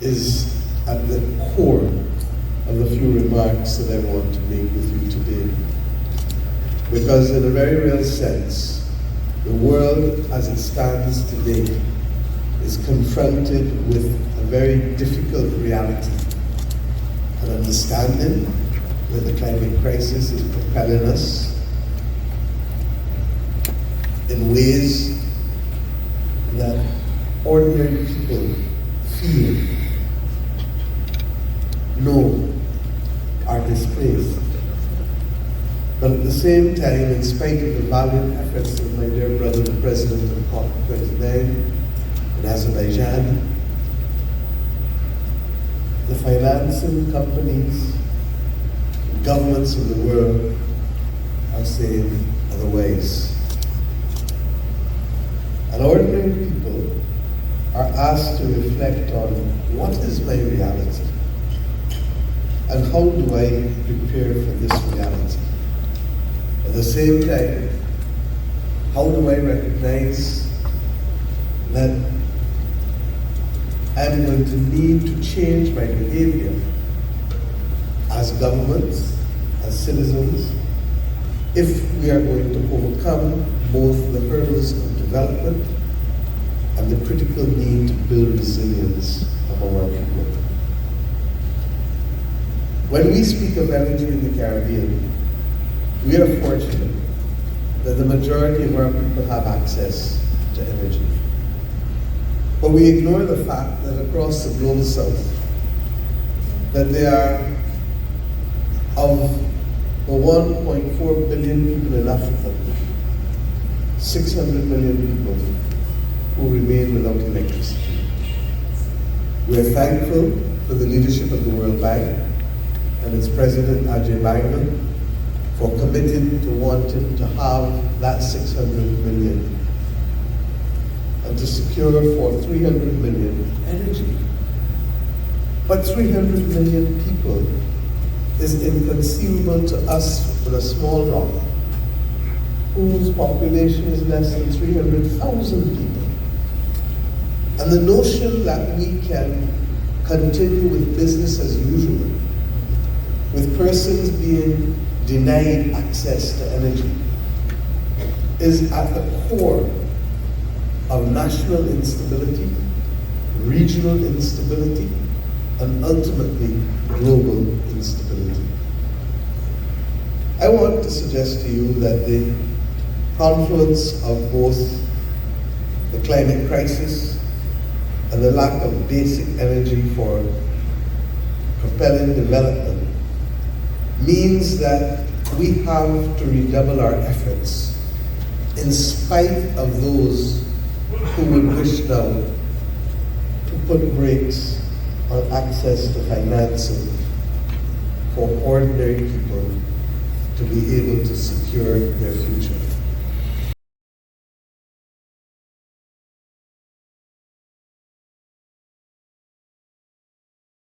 is at the core of the few remarks that I want to make with you today. Because in a very real sense, the world as it stands today is confronted with a very difficult reality. An understanding that the climate crisis is propelling us in ways that ordinary people feel, know, are displaced. But at the same time, in spite of the valiant efforts of my dear brother, the President of COP29 in Azerbaijan, the financing companies, governments of the world are saying otherwise. And ordinary people are asked to reflect on what is my reality and how do I prepare for this reality. At the same time, how do I recognize that I'm going to need to change my behavior as governments, as citizens, if we are going to overcome both the hurdles of development and the critical need to build resilience among our people. When we speak of energy in the Caribbean, we are fortunate that the majority of our people have access to energy. But we ignore the fact that across the global south, that there are of the 1.4 billion people in Africa, 600 million people who remain without electricity. We are thankful for the leadership of the World Bank and its President Ajay Banga for committing to wanting to have that 600 million and to secure for 300 million energy. But 300 million people is inconceivable to us with a small rock, whose population is less than 300,000 people. And the notion that we can continue with business as usual, with persons being denied access to energy, is at the core of national instability, regional instability, and ultimately global instability. I want to suggest to you that the confluence of both the climate crisis and the lack of basic energy for propelling development means that we have to redouble our efforts in spite of those who would wish now to put brakes on access to financing for ordinary people to be able to secure their future.